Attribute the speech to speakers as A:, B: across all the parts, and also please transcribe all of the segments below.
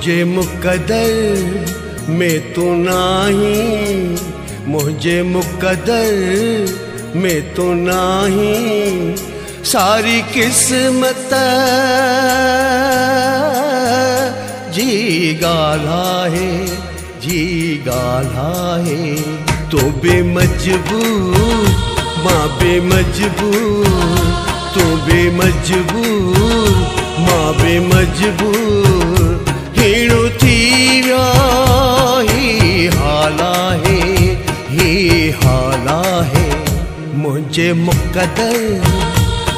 A: मुझे मुकद्दर में तू नाही, मुझे मुकद्दर में तू नाही, सारी किस्मत जी गाला है, जी गाला है। तो बेमजबूर मां बेमजबूर, तो बेमजबूर मां बेमजबूर, हीणो थी विया ही हाला है, ही हाला है। मुझे मुकद्दर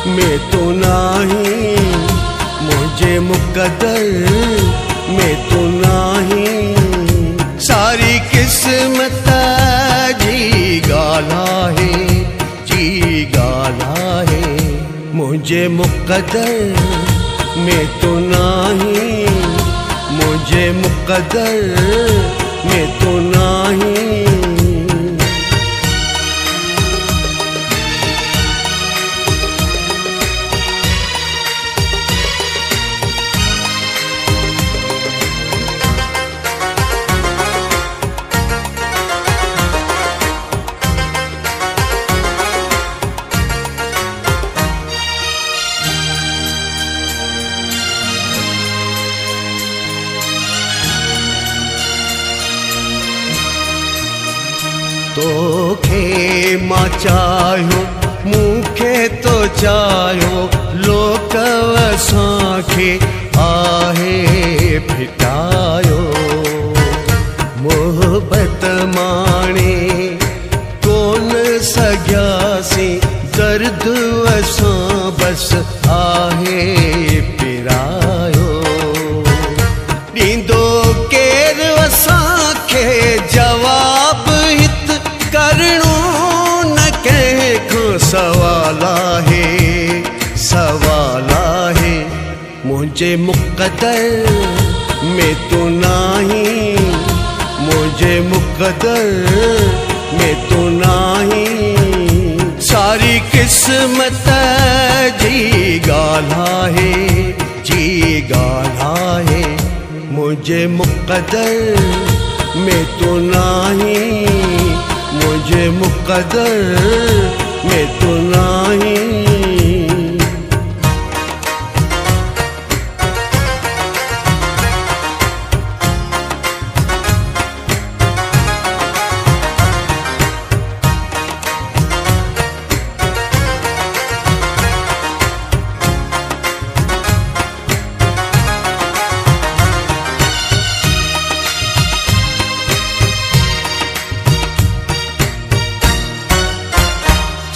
A: में तो नाही, मुझे मुकद्दर में तो नाही, सारी किस्मत जी गाला है, जी गाला है। मुझे मुकद्दर में तो नाही, मुझे मुकद्दर में तो नाही। तोखे मां चाहियो, मूंखे तो चाहियो, लोक असांखे आहे फिटायो। मोहब्बत माणे कोन सघियासीं, दर्द असां बस आहे पिरायो। ॾींदो केरु असांखे जवाब, करणो न कंहिंखां सवाल आहे, सवाल आहे। मुझे मुकद्दर में तो नाही, मुझे मुकद्दर में तो नाही, सारी किस्मत जी गाला है, जी गाला है। मुझे मुकद्दर में तो नाही, मुझे मुकद्दर में तो नाही।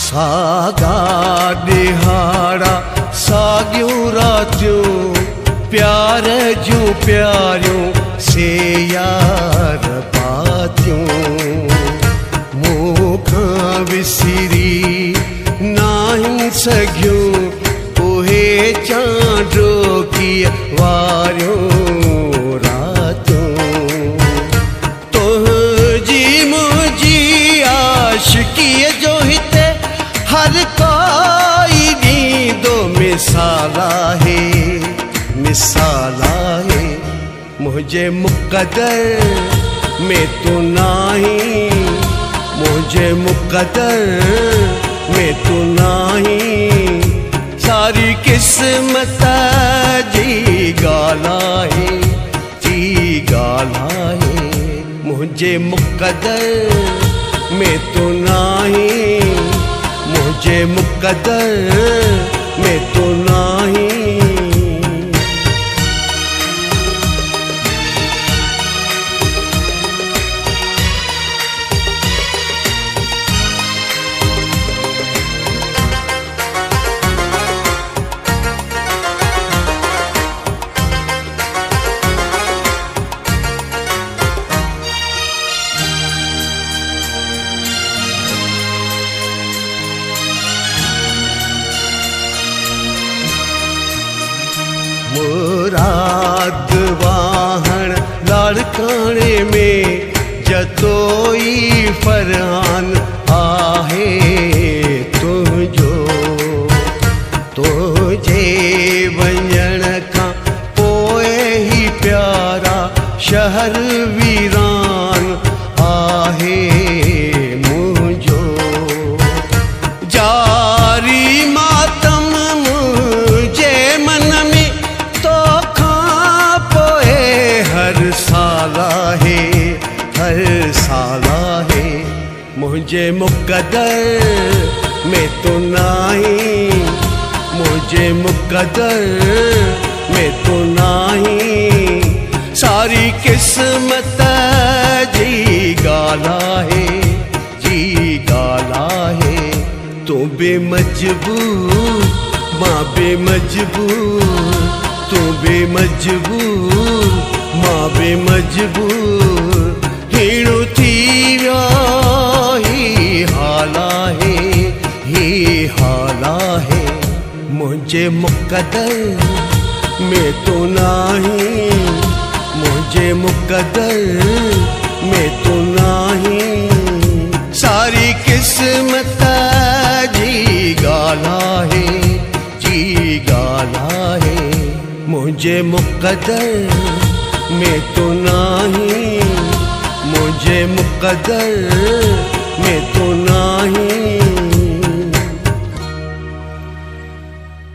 A: सागा ॾिहाड़ा साॻियूं रातियूं, प्यार जूं प्यारियूं से यार बातियूं, मूंखां विसरी नाहिन सघियूं उहे चांडोकीअ वारियूं रातियूं। तुंहिंजी मुंहिंजी आशिकीअ जो हिते हर कोई ॾींदो मिसाल आहे, मिसाल आहे। मुझे मुकद्दर में तो नाही, मुझे मुकद्दर में तो नाही, सारी किस्मत जी गाला है, जी गाला है। मुझे मुकद्दर में तो नाही, मुझे मुकद्दर में तो नाही। मुराद वाहण लाड़काने में जतोई फरहान आहे तुझो, तुझे वञण खां पोइ ही प्यारा घर वीरान आहे मुंहिंजो। जारी मातम मुंहिंजे मन में तोखां पोइ हर साल आहे, हर साल आहे। मुझे मुक़द्दर में तू नाही, मुझे मुक़द्दर में तू नाही। सारी किस्मत जी गाला है, जी गाला है। तू बेमजबूर मां बेमजबूर, तू बेमजबूर मां बेमजबूर। हीणो थी वियो ही हाला है, ही हाला है। मुझे मुक़द्दर में तो नाही, मुझे मुक़द्दर में तो नाही। सारी किस्मत जी गाला है, जी गाला है। मुझे मुक़द्दर में तो नाही, मुझे मुक़द्दर में तो